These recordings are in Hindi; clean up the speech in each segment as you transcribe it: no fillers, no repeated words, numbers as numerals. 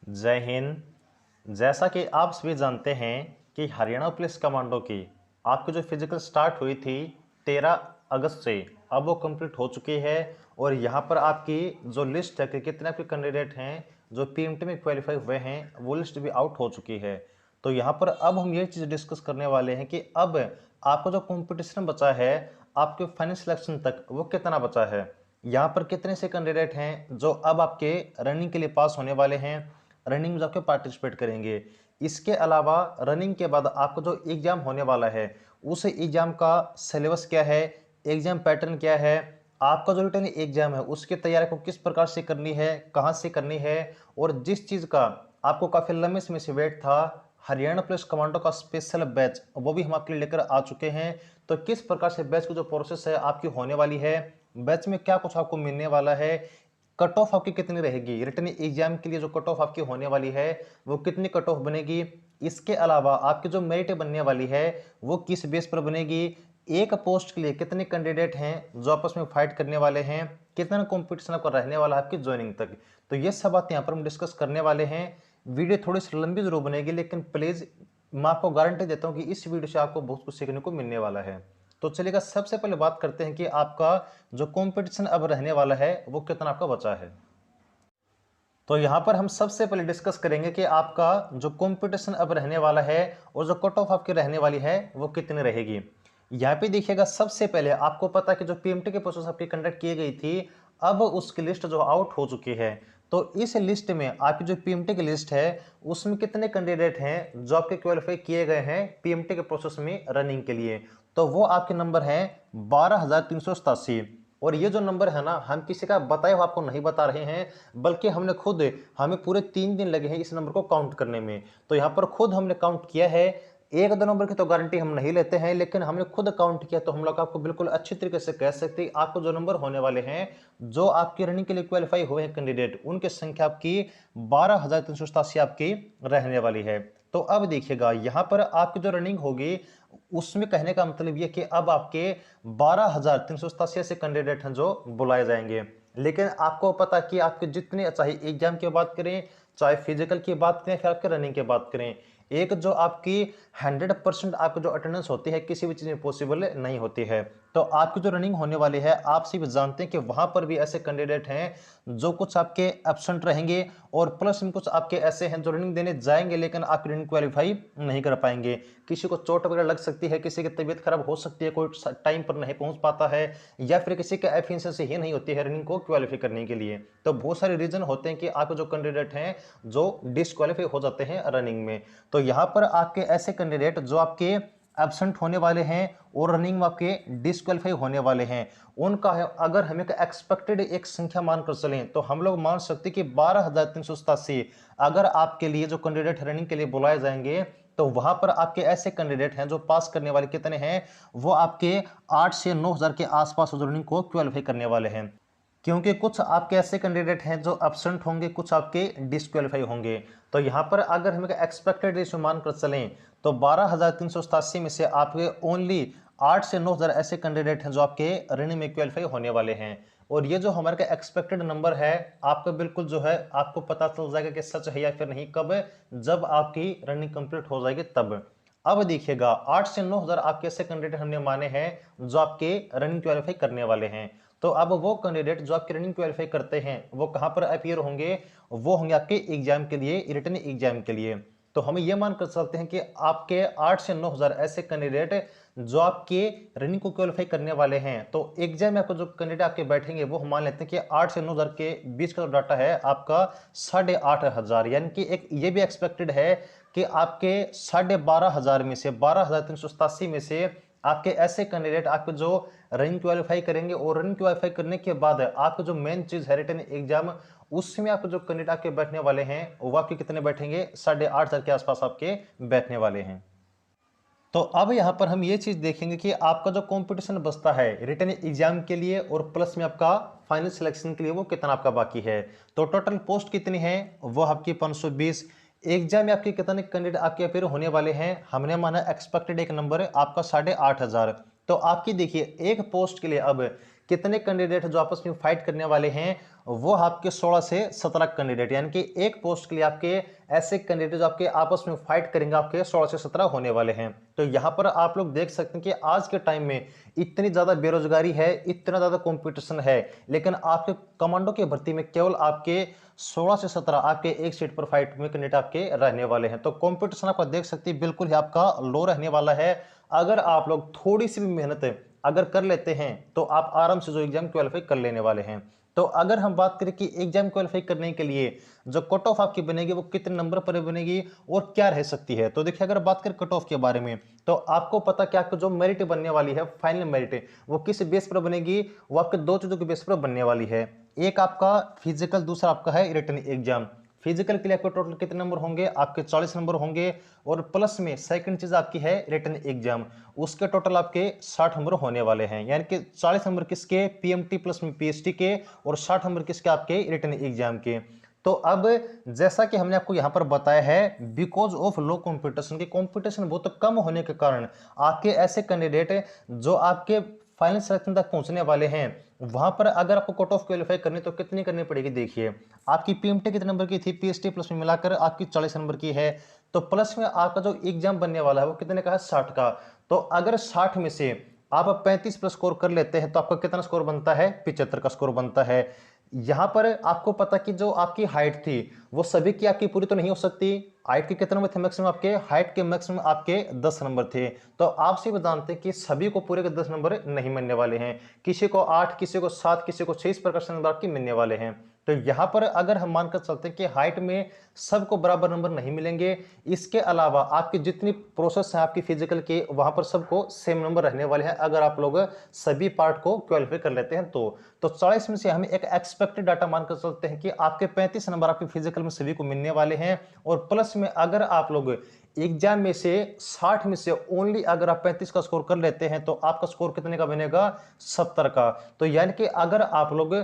जय हिंद। जैसा कि आप सभी जानते हैं कि हरियाणा पुलिस कमांडो की आपकी जो फिजिकल स्टार्ट हुई थी 13 अगस्त से, अब वो कंप्लीट हो चुकी है। और यहाँ पर आपकी जो लिस्ट है कि कितने आपके कैंडिडेट हैं जो पीएमटी में क्वालिफाई हुए हैं, वो लिस्ट भी आउट हो चुकी है। तो यहाँ पर अब हम ये चीज़ डिस्कस करने वाले हैं कि अब आपका जो कंपटीशन बचा है आपके फाइनल सिलेक्शन तक, वो कितना बचा है। यहाँ पर कितने से कैंडिडेट हैं जो अब आपके रनिंग के लिए पास होने वाले हैं, रनिंग में जाकर पार्टिसिपेट करेंगे। इसके अलावा रनिंग के बाद आपका जो एग्जाम होने वाला है, उस एग्जाम का सिलेबस क्या है, एग्जाम पैटर्न क्या है, आपका जो रिटर्न एग्जाम है उसकी तैयारी को किस प्रकार से करनी है, कहाँ से करनी है। और जिस चीज़ का आपको काफ़ी लंबे समय से वेट था, हरियाणा पुलिस कमांडो का स्पेशल बैच, वो भी हम आपके लिए लेकर आ चुके हैं। तो किस प्रकार से बैच की जो प्रोसेस है आपकी होने वाली है, बैच में क्या कुछ आपको मिलने वाला है, कट ऑफ आपकी कितनी रहेगी, रिटर्न एग्जाम के लिए जो कट ऑफ आपकी होने वाली है वो कितनी कट ऑफ बनेगी। इसके अलावा आपकी जो मेरिट बनने वाली है वो किस बेस पर बनेगी, एक पोस्ट के लिए कितने कैंडिडेट हैं जो आपस में फाइट करने वाले हैं, कितना कंपटीशन आपका रहने वाला है आपकी ज्वाइनिंग तक। तो ये सब बातें यहाँ पर हम डिस्कस करने वाले हैं। वीडियो थोड़ी सी लंबी जरूर बनेगी, लेकिन प्लीज मैं आपको गारंटी देता हूँ कि इस वीडियो से आपको बहुत कुछ सीखने को मिलने वाला है। तो चलिएगा, सबसे पहले बात करते हैं कि आपका जो कंपटीशन अब रहने वाला है वो कितना आपका बचा है। तो यहां पर हम सबसे पहले डिस्कस करेंगे कि आपका जो कंपटीशन अब रहने वाला है और जो कट ऑफ आपकी रहने वाली है वो कितनी रहेगी। यहाँ पे देखिएगा, सबसे पहले आपको पता है कि जो पीएमटी की प्रोसेस आपकी कंडक्ट की गई थी, अब उसकी लिस्ट जो आउट हो चुकी है। तो इस लिस्ट में आपकी जो पीएमटी की लिस्ट है उसमें कितने कैंडिडेट हैं जो आपके क्वालिफाई किए गए हैं पीएमटी के प्रोसेस में रनिंग के लिए। तो वो आपके नंबर है 12,387। और ये जो नंबर है ना, हम किसी का बताए हुआ आपको नहीं बता रहे हैं, बल्कि हमने खुद, हमें पूरे 3 दिन लगे हैं इस नंबर को काउंट करने में। तो यहाँ पर खुद हमने काउंट किया है। एक दो नंबर की तो गारंटी हम नहीं लेते हैं, लेकिन हमने खुद काउंट किया तो हम लोग आपको बिल्कुल अच्छी तरीके से कह सकते हैं आपको जो नंबर होने वाले हैं, जो आपकी रनिंग के लिए क्वालिफाई हुए हैं कैंडिडेट, उनकी संख्या आपकी 12,387 आपकी रहने वाली है। तो अब देखिएगा, यहाँ पर आपकी जो रनिंग होगी उसमें कहने का मतलब ये कि अब आपके 12,387 ऐसे कैंडिडेट हैं जो बुलाए जाएंगे। लेकिन आपको पता कि आपके जितने, चाहे एग्जाम की बात करें, चाहे फिजिकल की बात करें, फिर आपके रनिंग की बात करें, एक जो आपकी 100% आपकी जो अटेंडेंस होती है किसी भी चीज में पॉसिबल नहीं होती है। तो आपकी जो रनिंग होने वाली है, आप सभी जानते हैं कि वहां पर भी ऐसे कैंडिडेट हैं जो कुछ आपके एब्सेंट रहेंगे, और प्लस में कुछ आपके ऐसे हैं जो रनिंग देने जाएंगे लेकिन आपकी रनिंग क्वालिफाई नहीं कर पाएंगे। किसी को चोट वगैरह लग सकती है, किसी की तबीयत खराब हो सकती है, कोई टाइम पर नहीं पहुंच पाता है, या फिर किसी का एफिशिएंसी ही नहीं होती है रनिंग को क्वालिफाई करने के लिए। तो बहुत सारे रीजन होते हैं कि आपके जो कैंडिडेट हैं जो डिस्क्वालीफाई हो जाते हैं रनिंग में। तो यहाँ पर आपके ऐसे कैंडिडेट जो आपके एब्सेंट होने वाले हैं और रनिंग में आपके डिस्क्वालीफाई होने वाले हैं, उनका है, अगर हम एक एक्सपेक्टेड एक संख्या मानकर चलें तो हम लोग मान सकते कि 12,387 अगर आपके लिए जो कैंडिडेट रनिंग के लिए बुलाए जाएंगे, तो वहां पर आपके ऐसे कैंडिडेट हैं जो पास करने वाले कितने हैं, वो आपके 8 से 9,000 के आसपास रनिंग को क्वालिफाई करने वाले हैं। क्योंकि कुछ आपके ऐसे कैंडिडेट हैं जो एब्सेंट होंगे, कुछ आपके डिस्क्वालीफाई होंगे। तो यहाँ पर अगर हम एक्सपेक्टेड रेशियो मानकर चलें तो 12,387 में से आपके ओनली 8 से 9,000 ऐसे कैंडिडेट हैं जो आपके रनिंग में क्वालिफाई होने वाले हैं। और ये जो हमारे का एक्सपेक्टेड नंबर है, आपका बिल्कुल जो है आपको पता चल जाएगा कि सच है या फिर नहीं, कब, जब आपकी रनिंग कंप्लीट हो जाएगी तब। अब देखिएगा, 8 से 9,000 आपके ऐसे कैंडिडेट हमने माने हैं जो आपके रनिंग क्वालिफाई करने वाले हैं। तो अब वो कैंडिडेट जो आपके रनिंग क्वालिफाई करते हैं वो कहां पर अपीयर होंगे, वो होंगे आपके एग्जाम के लिए, रिटन एग्जाम के लिए। तो हम ये मान कर चलते हैं कि आपके 8 से 9,000 ऐसे कैंडिडेट जो आपके रनिंग को क्वालिफाई करने वाले हैं। तो एग्जाम में आपको जो कैंडिडेट आपके बैठेंगे वो हम मान लेते हैं कि 8 से 9,000 के बीच का जो डाटा है आपका 8,500, यानी कि एक ये भी एक्सपेक्टेड है कि आपके 12,500 में से, 12,387 में से आपके ऐसे कैंडिडेट आपके जो रनिंग क्वालिफाई करेंगे, और रनिंग क्वालिफाई करने के बाद आपके जो मेन चीज है रिटन एग्जाम, उसमें आपके जो कैंडिडेट आपके बैठने वाले हैं वो आपके कितने बैठेंगे, 8,500 के आसपास आपके बैठने वाले हैं। तो अब यहाँ पर हम ये चीज देखेंगे कि आपका जो कंपटीशन बचता है रिटन एग्जाम के लिए और प्लस में आपका फाइनल सिलेक्शन के लिए, वो कितना आपका बाकी है। तो टोटल पोस्ट कितनी है, वो आपकी 520। एग्जाम में आपके कितने कैंडिडेट आपके अपेयर होने वाले हैं, हमने माना एक्सपेक्टेड एक नंबर आपका 8,500। तो आपकी देखिए एक पोस्ट के लिए अब कितने कैंडिडेट जो आपस में फाइट करने वाले हैं, वो आपके 16 से 17 कैंडिडेट, यानी कि एक पोस्ट के लिए आपके ऐसे कैंडिडेट जो आपके आपस में फाइट करेंगे आपके 16 से 17 होने वाले हैं। तो यहाँ पर आप लोग देख सकते हैं कि आज के टाइम में इतनी ज़्यादा बेरोजगारी है, इतना ज़्यादा कंपटीशन है, लेकिन आपके कमांडो की भर्ती में केवल आपके 16 से 17 आपके एक सीट पर फाइट में कैंडिडेट आपके रहने वाले हैं। तो कंपटीशन आपका देख सकते हैं बिल्कुल ही आपका लो रहने वाला है। अगर आप लोग थोड़ी सी भी मेहनत अगर कर लेते हैं तो आप आराम से जो एग्जाम क्वालिफाई कर लेने वाले हैं। तो अगर हम बात करें कि एग्जाम क्वालिफाई करने के लिए जो कट ऑफ आपकी बनेगी वो कितने नंबर पर बनेगी और क्या रह सकती है, तो देखिए अगर बात करें कट ऑफ के बारे में, तो आपको पता क्या आपको जो मेरिट बनने वाली है, फाइनल मेरिट, वो किस बेस पर बनेगी, वो आपके दो चीजों के बेस पर बनने वाली है। एक आपका फिजिकल, दूसरा आपका है रिटन एग्जाम। फिजिकल के लिए आपके टोटल कितने नंबर होंगे, आपके 40 नंबर होंगे, और प्लस में सेकंड चीज आपकी है रिटन एग्जाम, उसके टोटल आपके 60 नंबर होने वाले हैं, यानी कि 40 नंबर किसके, पीएमटी प्लस में पीएचडी के, और 60 नंबर किसके, आपके रिटन एग्जाम के। तो अब जैसा कि हमने आपको यहां पर बताया है, बिकॉज ऑफ लो कंपटीशन, की कंपटीशन बहुत कम होने के कारण आपके ऐसे कैंडिडेट जो आपके फाइनल सिलेक्शन तक पहुंचने वाले हैं, वहां पर अगर आपको कट ऑफ क्वालिफाई करनी तो कितनी करनी पड़ेगी, देखिए आपकी पीएमटी कितने नंबर की थी, पीएचडी प्लस में मिलाकर आपकी 40 नंबर की है, तो प्लस में आपका जो एग्जाम बनने वाला है वो कितने का है, 60 का। तो अगर 60 में से आप 35 प्लस स्कोर कर लेते हैं तो आपका कितना स्कोर बनता है, 75 का स्कोर बनता है। यहां पर आपको पता कि जो आपकी हाइट थी वो सभी की आपकी पूरी तो नहीं हो सकती, हाइट के कितने नंबर थे मैक्सिमम, आपके हाइट के मैक्सिमम आपके 10 नंबर थे। तो आप भी जानते हैं कि सभी को पूरे के 10 नंबर नहीं मिलने वाले हैं, किसी को 8, किसी को 7, किसी को 6, इस प्रकार से नंबर आपके मिलने वाले हैं। तो यहां पर अगर हम मानकर चलते हैं कि हाइट में सबको बराबर नंबर नहीं मिलेंगे, इसके अलावा आपकी जितनी प्रोसेस है आपकी फिजिकल की, वहां पर सबको सेम नंबर रहने वाले हैं अगर आप लोग सभी पार्ट को क्वालिफाई कर लेते हैं तो 40 में से हम एक एक्सपेक्टेड डाटा मानकर चलते हैं कि आपके 35 नंबर आपके फिजिकल में सभी को मिलने वाले हैं, और प्लस में अगर आप लोग एग्जाम में से 60 में से ओनली अगर आप 35 का स्कोर कर लेते हैं तो आपका स्कोर कितने का बनेगा, 70 का। तो यानी कि अगर आप लोग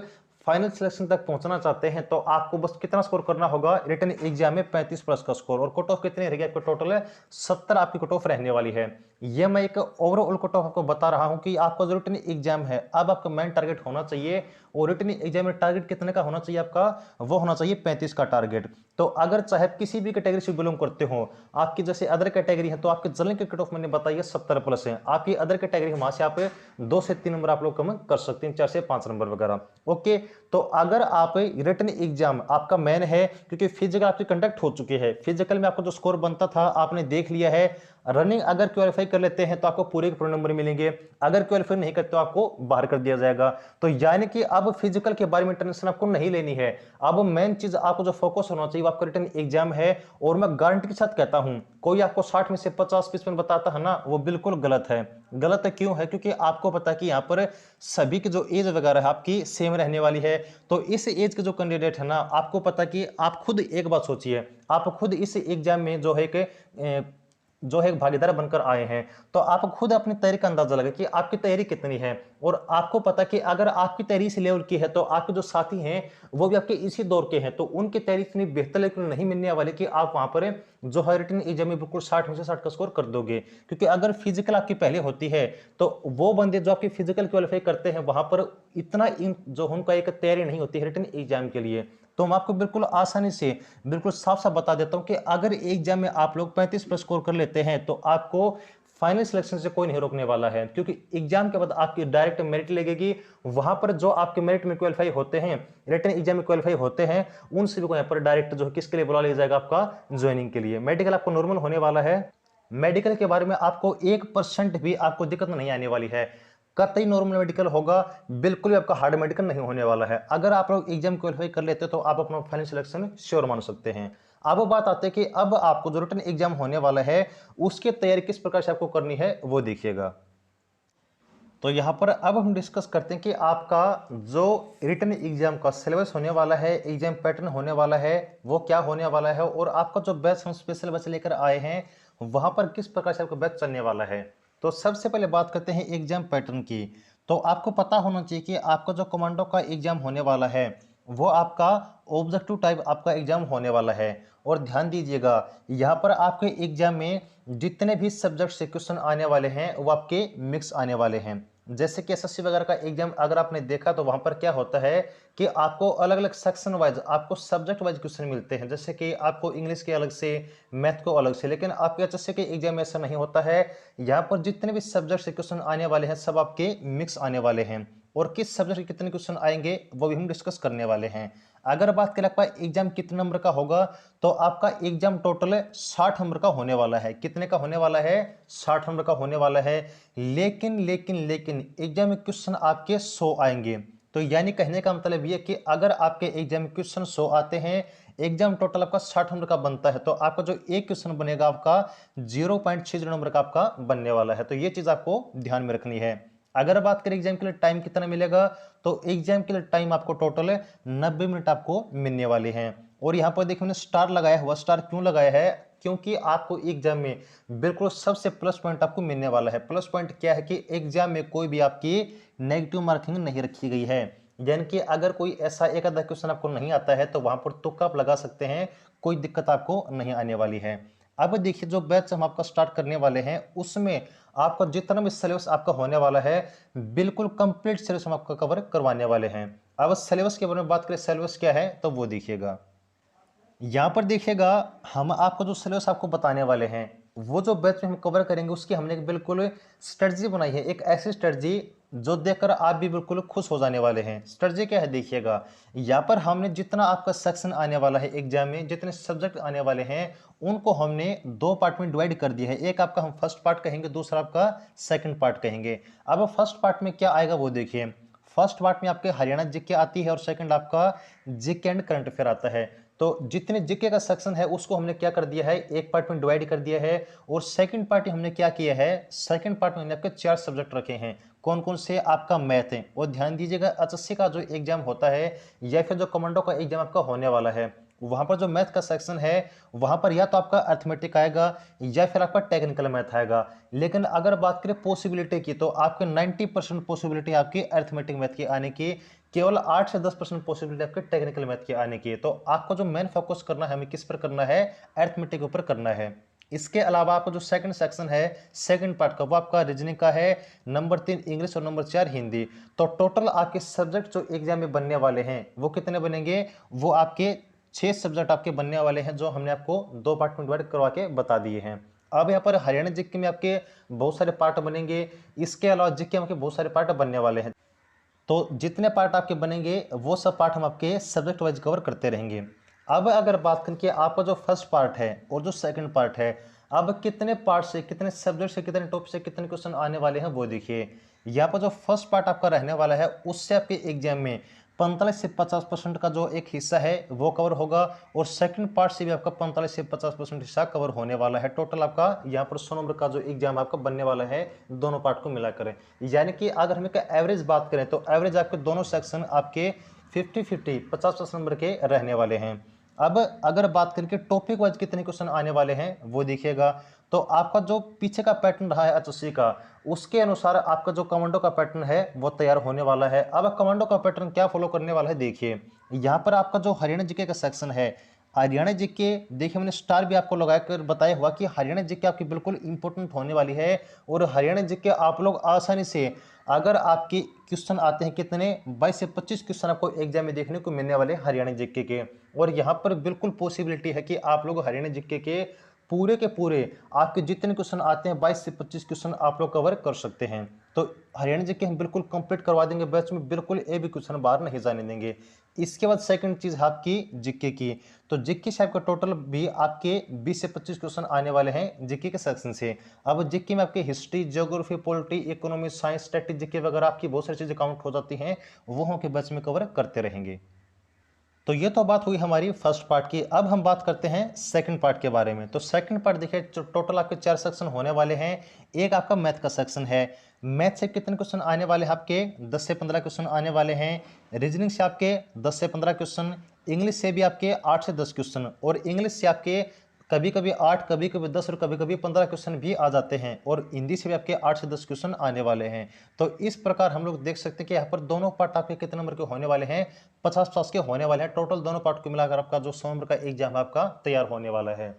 फाइनल सिलेक्शन तक पहुंचना चाहते हैं तो आपको बस कितना स्कोर करना होगा, रिटन एग्जाम में 35 प्लस का स्कोर, और कट ऑफ कितनी रहेगी आपको, टोटल 70 आपकी कट ऑफ रहने वाली है। ये मैं एक ओवरऑल कट ऑफ आपको बता रहा हूं कि आपका जो रिटन एग्जाम है अब आपका मेन टारगेट होना चाहिए, और रिटन एग्जाम में टारगेट कितने का होना चाहिए आपका, वो होना चाहिए 35 का टारगेट। तो अगर चाहे किसी भी कैटेगरी से बिलोंग करते हो, आपकी जैसे अदर कैटेगरी है तो आपके जनरल के कट ऑफ मैंने बताइए 70 प्लस है, आपकी अदर कैटेगरी वहां से आप 2 से 3 नंबर आप लोग कम कर सकते हैं, 4 से 5 नंबर वगैरह। ओके, तो अगर आप रिटन एग्जाम आपका मेन है, क्योंकि फिजिकल आपकी कंडक्ट हो चुकी है, फिजिकल में आपको जो स्कोर बनता था आपने देख लिया है, रनिंग अगर क्वालिफाई कर लेते हैं तो आपको पूरे के पूरे नंबर मिलेंगे, अगर क्वालिफाई नहीं करते तो आपको बाहर कर दिया जाएगा। तो यानी कि अब फिजिकल के बारे में टेंशन आपको नहीं लेनी है, अब मेन चीज आपको जो फोकस होना चाहिए आपका रिटन एग्जाम है। और मैं गारंटी के साथ कहता हूं, कोई आपको 60 में से 50-55 बताता है ना, वो बिल्कुल गलत है। गलत क्यों है, क्योंकि आपको पता है कि यहाँ पर सभी की जो एज वगैरह है आपकी सेम रहने वाली है। तो इस एज के जो कैंडिडेट है ना, आपको पता कि आप खुद एक बात सोचिए, आप खुद इस एग्जाम में जो है कि जो है भागीदार बनकर आए हैं, तो आप खुद अपनी तैयारी का अंदाजा लगा कि आपकी तैयारी कितनी है, और आपको पता कि अगर आपकी तैयारी इस लेवल की है तो आपके जो साथी हैं वो भी आपके इसी दौर के हैं, तो उनकी तैयारी इतनी बेहतर लेकिन नहीं मिलने वाली कि आप वहां पर जो है रिटन एग्जाम में बिल्कुल 60 में से 60 का स्कोर कर दोगे। क्योंकि अगर फिजिकल आपकी पहले होती है तो वो बंदे जो आपकी फिजिकल क्वालिफाई करते हैं वहां पर इतना जो उनका एक तैयारी नहीं होती है रिटन एग्जाम के लिए। तो मैं आपको बिल्कुल आसानी से बिल्कुल साफ साफ बता देता हूं कि अगर एग्जाम में आप लोग 35 प्लस स्कोर कर लेते हैं तो आपको फाइनल सिलेक्शन से कोई नहीं रोकने वाला है, क्योंकि एग्जाम के बाद आपकी डायरेक्ट मेरिट लगेगी। वहां पर जो आपके मेरिट में क्वालिफाई होते हैं, रिटन एग्जाम में क्वालिफाई होते हैं, उन सभी को यहाँ पर डायरेक्ट जो है किसके लिए बुला लिया जाएगा, आपका ज्वाइनिंग के लिए। मेडिकल आपको नॉर्मल होने वाला है, मेडिकल के बारे में आपको 1% भी आपको दिक्कत नहीं आने वाली है, कतई नॉर्मल मेडिकल होगा, बिल्कुल भी आपका हार्ड मेडिकल नहीं होने वाला है। अगर आप लोग एग्जाम क्वालिफाई कर लेते तो आप अपना फाइनल सिलेक्शन श्योर मान सकते हैं। अब बात आते हैं कि अब आपको जो रिटन एग्जाम होने वाला है उसकी तैयारी किस प्रकार से आपको करनी है वो देखिएगा। तो यहां पर अब हम डिस्कस करते हैं कि आपका जो रिटन एग्जाम का सिलेबस होने वाला है, एग्जाम पैटर्न होने वाला है, वो क्या होने वाला है, और आपका जो बैच हम स्पेशल बैच लेकर आए हैं वहां पर किस प्रकार से आपका बैच चलने वाला है। तो सबसे पहले बात करते हैं एग्जाम पैटर्न की। तो आपको पता होना चाहिए कि आपका जो कमांडो का एग्जाम होने वाला है वो आपका ऑब्जेक्टिव टाइप आपका एग्जाम होने वाला है। और ध्यान दीजिएगा, यहाँ पर आपके एग्जाम में जितने भी सब्जेक्ट से क्वेश्चन आने वाले हैं वो आपके मिक्स आने वाले हैं। जैसे कि एसएससी वगैरह का एग्जाम अगर आपने देखा तो वहां पर क्या होता है कि आपको अलग अलग सेक्शन वाइज, आपको सब्जेक्ट वाइज क्वेश्चन मिलते हैं, जैसे कि आपको इंग्लिश के अलग से, मैथ को अलग से। लेकिन आपके एचएससी के एग्जाम में ऐसा नहीं होता है। यहाँ पर जितने भी सब्जेक्ट से क्वेश्चन आने वाले हैं सब आपके मिक्स आने वाले हैं, और किस सब्जेक्ट के कितने क्वेश्चन आएंगे वो भी हम डिस्कस करने वाले हैं। अगर बात करें आपका एग्जाम कितने नंबर का होगा, तो आपका एग्जाम टोटल 60 नंबर का होने वाला है। कितने का होने वाला है? 60 नंबर का होने वाला है। लेकिन लेकिन लेकिन एग्जाम में क्वेश्चन आपके 100 आएंगे। तो यानी कहने का मतलब ये कि अगर आपके एग्जाम में क्वेश्चन 100 आते हैं, एग्जाम टोटल आपका 60 नंबर का बनता है, तो आपका जो एक क्वेश्चन बनेगा आपका 0.60 नंबर का आपका बनने वाला है। तो ये चीज आपको ध्यान में रखनी है। अगर बात करें एग्जाम के लिए टाइम कितना मिलेगा, तो एग्जाम के लिए टाइम आपको टोटल 90 मिनट आपको मिलने वाले हैं। और यहाँ पर देखिए मैंने स्टार लगाया हुआ, स्टार क्यों लगाया है? क्योंकि आपको एग्जाम में बिल्कुल सबसे प्लस पॉइंट आपको मिलने वाला है। प्लस पॉइंट क्या है कि एग्जाम में कोई भी आपकी नेगेटिव मार्किंग नहीं रखी गई है। यानी कि अगर कोई ऐसा एक आधा क्वेश्चन आपको नहीं आता है तो वहां पर तुक्का आप लगा सकते हैं, कोई दिक्कत आपको नहीं आने वाली है। अब देखिए जो बैच हम आपका स्टार्ट करने वाले हैं उसमें आपका जितना भी सिलेबस आपका होने वाला है, बिल्कुल कंप्लीट सिलेबस हम आपका कवर करवाने वाले हैं। अब सिलेबस के बारे में बात करें, सिलेबस क्या है तो वो देखिएगा। यहाँ पर देखिएगा हम आपको जो सिलेबस आपको बताने वाले हैं, वो जो बैच में हम कवर करेंगे उसकी हमने एक बिल्कुल स्ट्रेटजी बनाई है, एक ऐसी स्ट्रेटजी जो देखकर आप भी बिल्कुल खुश हो जाने वाले हैं। स्ट्रेटजी क्या है देखिएगा, यहाँ पर हमने जितना आपका सेक्शन आने वाला है एग्जाम में, जितने सब्जेक्ट आने वाले हैं उनको हमने दो पार्ट में डिवाइड कर दिया है। एक आपका हम फर्स्ट पार्ट कहेंगे, दूसरा आपका सेकंड पार्ट कहेंगे। अब फर्स्ट पार्ट में क्या आएगा वो देखिए। फर्स्ट पार्ट में आपके हरियाणा जीके आती है और सेकंड आपका जीके एंड करंट अफेयर आता है। तो जितने जीके का सेक्शन है उसको हमने क्या कर दिया है, एक पार्ट में डिवाइड कर दिया है। और सेकंड पार्ट हमने क्या किया है, सेकंड पार्ट में हमने आपके 4 सब्जेक्ट रखे हैं। कौन कौन से? आपका मैथ है। और ध्यान दीजिएगा एचएससी का जो एग्जाम होता है या फिर जो कमांडो का एग्जाम आपका होने वाला है, वहां पर जो मैथ का सेक्शन है वहां पर या तो आपका अर्थमेटिक आएगा या फिर आपका टेक्निकल मैथ आएगा। लेकिन अगर बात करें पॉसिबिलिटी की, तो आपके 90% पॉसिबिलिटी आपकी अर्थमेटिक मैथ की आने की, केवल 8 से 10% पॉसिबिलिटी आपके टेक्निकल मैथ की आने की है। तो आपको जो मेन फोकस करना है, हमें किस पर करना है? अर्थमेटिक के ऊपर करना है। इसके अलावा आपका जो सेकंड सेक्शन है, सेकंड पार्ट का, वो आपका रीजनिंग का है, नंबर 3 इंग्लिश और नंबर 4 हिंदी। तो टोटल आपके सब्जेक्ट जो एग्जाम में बनने वाले हैं वो कितने बनेंगे? वो आपके 6 सब्जेक्ट आपके बनने वाले हैं, जो हमने आपको दो पार्ट में डिवाइड करवा के बता दिए हैं। अब यहाँ पर हरियाणा जीके में आपके बहुत सारे पार्ट बनेंगे, इसके अलावा जीके में आपके बहुत सारे पार्ट बनने वाले हैं। तो जितने पार्ट आपके बनेंगे वो सब पार्ट हम आपके सब्जेक्ट वाइज कवर करते रहेंगे। अब अगर बात करें कि आपका जो फर्स्ट पार्ट है और जो सेकंड पार्ट है, अब कितने पार्ट से, कितने सब्जेक्ट से, कितने टॉपिक से कितने क्वेश्चन आने वाले हैं वो देखिए। यहाँ पर जो फर्स्ट पार्ट आपका रहने वाला है उससे आपके एग्जाम में 45 से 50% का जो एक हिस्सा है वो कवर होगा, और सेकंड पार्ट से भी आपका 45 से 50% हिस्सा कवर होने वाला है। टोटल आपका यहाँ पर 100 नंबर का जो एग्जाम आपका बनने वाला है दोनों पार्ट को मिलाकर। यानी कि अगर हम एवरेज बात करें तो एवरेज आपके दोनों सेक्शन आपके 50-50 50 नंबर के रहने वाले हैं। अब अगर बात करें कि टॉपिक वाइज कितने क्वेश्चन आने वाले हैं वो देखिएगा, तो आपका जो पीछे का पैटर्न रहा है एचएससी का, उसके अनुसार आपका जो कमांडो का पैटर्न है वो तैयार होने वाला है। अब कमांडो का पैटर्न क्या फॉलो करने वाला है देखिए। यहाँ पर आपका जो हरियाणा जीके का सेक्शन है, हरियाणा जीके देखिए मैंने स्टार भी आपको लगाकर बताया हुआ कि हरियाणा जीके आपकी बिल्कुल इंपॉर्टेंट होने वाली है। और हरियाणा जीके आप लोग आसानी से, अगर आपके क्वेश्चन आते हैं कितने, 22 से 25 क्वेश्चन आपको एग्जाम में देखने को मिलने वाले हरियाणा जीके के। और यहाँ पर बिल्कुल पॉसिबिलिटी है कि आप लोग हरियाणा जीके के पूरे आपके जितने क्वेश्चन आते हैं 22 से 25 क्वेश्चन आप लोग कवर कर सकते हैं। तो हरियाणा जीके हम बिल्कुल कंप्लीट करवा देंगे बैच में, बिल्कुल ए भी क्वेश्चन बाहर नहीं जाने देंगे। इसके बाद सेकंड चीज है आपकी जीके की। तो जीके से आपका टोटल भी आपके 20 से 25 क्वेश्चन आने वाले हैं जीके के सेक्शन से। अब जीके में आपके history, geography, polity, economy, science, statistics वगैरह आपकी बहुत सारी चीजें काउंट हो जाती हैं, वो हम के बैच में कवर करते रहेंगे। तो ये तो बात हुई हमारी फर्स्ट पार्ट की। अब हम बात करते हैं सेकंड पार्ट के बारे में। तो सेकंड पार्ट देखिए, टोटल आपके 4 सेक्शन होने वाले हैं। एक आपका मैथ का सेक्शन है। मैथ से कितने क्वेश्चन आने वाले हैं आपके? 10 से 15 क्वेश्चन आने वाले हैं। रीजनिंग से आपके 10 से 15 क्वेश्चन। इंग्लिश से भी आपके 8 से 10 क्वेश्चन। और इंग्लिश से आपके कभी कभी 8, कभी कभी 10 और कभी कभी 15 क्वेश्चन भी आ जाते हैं। और हिंदी से भी आपके 8 से 10 क्वेश्चन आने वाले हैं। तो इस प्रकार हम लोग देख सकते हैं कि यहाँ पर दोनों पार्ट आपके कितने नंबर के होने वाले हैं? 50-50 के होने वाले हैं। टोटल दोनों पार्ट को मिलाकर आपका जो 100 नंबर का एग्जाम आपका तैयार होने वाला है।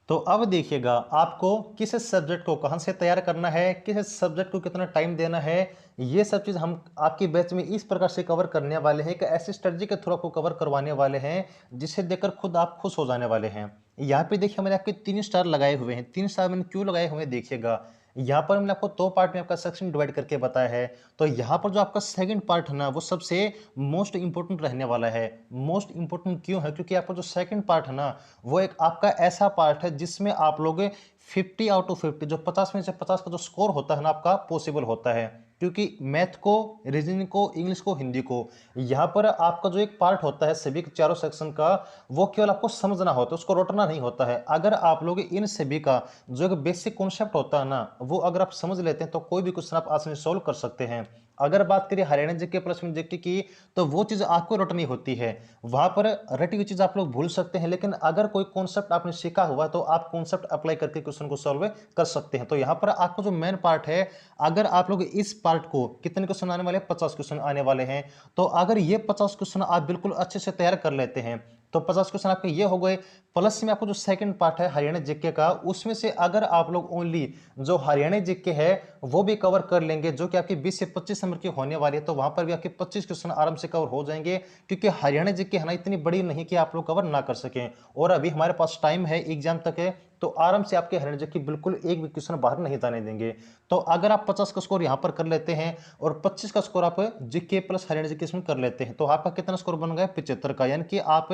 तो अब देखिएगा आपको किस सब्जेक्ट को कहाँ से तैयार करना है, किस सब्जेक्ट को कितना टाइम देना है, ये सब चीज़ हम आपकी बैच में इस प्रकार से कवर करने वाले हैं कि ऐसी स्ट्रेटजी के थ्रू आपको कवर करवाने वाले हैं जिसे देखकर खुद आप खुश हो जाने वाले हैं। यहाँ पे देखिए मैंने आपके 3 स्टार लगाए हुए हैं। 3 स्टार मैंने क्यों लगाए हुए हैं देखिएगा। यहाँ पर मैंने आपको 2 पार्ट में आपका सेक्शन डिवाइड करके बताया है। तो यहाँ पर जो आपका सेकंड पार्ट है ना, वो सबसे मोस्ट इंपॉर्टेंट रहने वाला है। मोस्ट इंपॉर्टेंट क्यों है? क्योंकि आपका जो सेकंड पार्ट है ना, वो एक आपका ऐसा पार्ट है जिसमें आप लोग 50 आउट ऑफ 50, जो 50 में से 50 का जो स्कोर होता है ना आपका, पॉसिबल होता है। क्योंकि मैथ को, रीजनिंग को, इंग्लिश को, हिंदी को, यहाँ पर आपका जो एक पार्ट होता है सभी के चारों सेक्शन का, वो केवल आपको समझना होता है, उसको रटना नहीं होता है। अगर आप लोग इन सभी का जो एक बेसिक कॉन्सेप्ट होता है ना, वो अगर आप समझ लेते हैं तो कोई भी क्वेश्चन आप आसानी से सोल्व कर सकते हैं। अगर बात करें हरियाणा जीके प्लस में जीके की, तो वो चीज़ आपको रटनी होती है। वहां पर रटी हुई चीज़ आप लोग भूल सकते हैं, लेकिन अगर कोई कॉन्सेप्ट आपने सीखा हुआ तो आप कॉन्सेप्ट अप्लाई करके क्वेश्चन को सॉल्व कर सकते हैं। तो यहाँ पर आपको जो मेन पार्ट है, अगर आप लोग इस पार्ट को, कितने क्वेश्चन आने वाले हैं, 50 क्वेश्चन आने वाले हैं। तो अगर ये 50 क्वेश्चन आप बिल्कुल अच्छे से तैयार कर लेते हैं तो 50 क्वेश्चन आपके ये हो गए। प्लस में आपको जो सेकंड पार्ट है हरियाणा जीके का, उसमें से अगर आप लोग ओनली जो हरियाणा जीके है वो भी कवर कर लेंगे, जो कि आपकी 20 से 25 नंबर की होने वाली है, तो वहां पर भी आपके 25 क्वेश्चन आराम से कवर हो जाएंगे। क्योंकि हरियाणा जीके है ना, इतनी बड़ी नहीं कि आप लोग कवर ना कर सकें, और अभी हमारे पास टाइम है, एग्जाम तक है, तो आराम से आपके हरियाणा जीके बिल्कुल एक भी क्वेश्चन बाहर नहीं जाने देंगे। तो अगर आप 50 का स्कोर यहां पर कर लेते हैं और 25 का स्कोर आप जीके प्लस हरियाणा जीके में कर लेते हैं, तो आपका कितना स्कोर बन गया, 75 का। यानी कि आप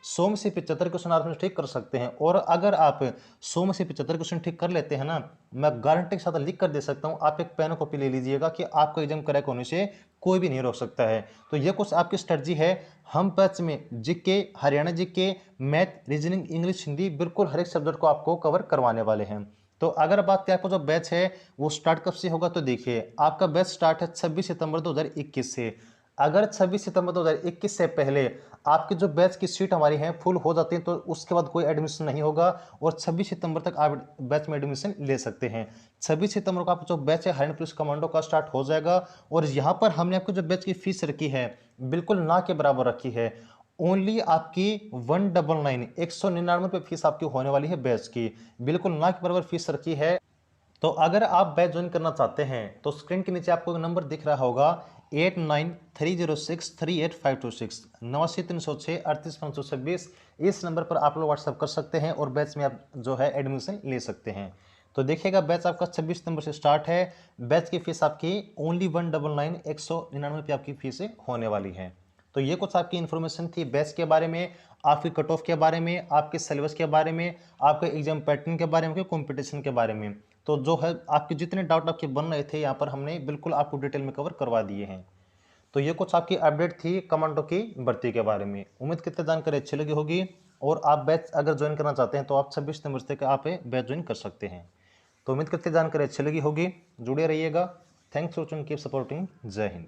100 में से 75 क्वेश्चन आराम से ठीक कर सकते हैं। और अगर आप 100 में से 75 क्वेश्चन ठीक कर लेते हैं ना, मैं गारंटी के साथ लिख कर दे सकता हूं, आप एक पेन कॉपी ले लीजिएगा कि आपका एग्जाम क्रैक होने से कोई भी नहीं रोक सकता है। तो ये कुछ आपकी स्ट्रेटजी है। हम बैच में GK, Haryana GK, math, reasoning, English, Hindi, बिल्कुल हर एक सब्जेक्ट को आपको कवर करवाने वाले हैं। तो अगर बात करें आपको जो बैच है वो स्टार्ट कब से होगा, तो देखिए आपका बैच स्टार्ट है 26 सितंबर 2021 से। अगर 26 सितंबर 2021 से पहले आपकी जो बैच की सीट हमारी है फुल हो जाती है, तो उसके बाद कोई एडमिशन नहीं होगा, और 26 सितंबर तक आप बैच में एडमिशन ले सकते हैं। 26 सितंबर को आप जो बैच है हरियाणा पुलिस कमांडो का स्टार्ट हो जाएगा। और यहाँ पर हमने आपको जो बैच की फीस रखी है बिल्कुल ना के बराबर रखी है। ओनली आपकी 199 199 फीस आपकी होने वाली है बैच की, बिल्कुल ना के बराबर फीस रखी है। तो अगर आप बैच ज्वाइन करना चाहते हैं तो स्क्रीन के नीचे आपको एक नंबर दिख रहा होगा 8930638526, 8930638526। इस नंबर पर आप लोग व्हाट्सअप कर सकते हैं और बैच में आप जो है एडमिशन ले सकते हैं। तो देखिएगा बैच आपका 26 सितंबर से स्टार्ट है। बैच की फीस आपकी ओनली 199 199 आपकी फीस होने वाली है। तो ये कुछ आपकी इन्फॉर्मेशन थी बैच के बारे में, आपकी कट ऑफ के बारे में, आपके सिलेबस के बारे में, आपके एग्जाम पैटर्न के बारे में, कंपटीशन के बारे में। तो जो है आपके जितने डाउट आपके बन रहे थे यहाँ पर हमने बिल्कुल आपको डिटेल में कवर करवा दिए हैं। तो ये कुछ आपकी अपडेट थी कमांडो की भर्ती के बारे में। उम्मीद करते जानकारी अच्छी लगी होगी, और आप बैच अगर ज्वाइन करना चाहते हैं तो आप 26 नंबर तक आप बैच ज्वाइन कर सकते हैं। तो उम्मीद करते जानकारी अच्छी लगी होगी, जुड़े रहिएगा। Thanks for watching, keep supporting. जय हिंद।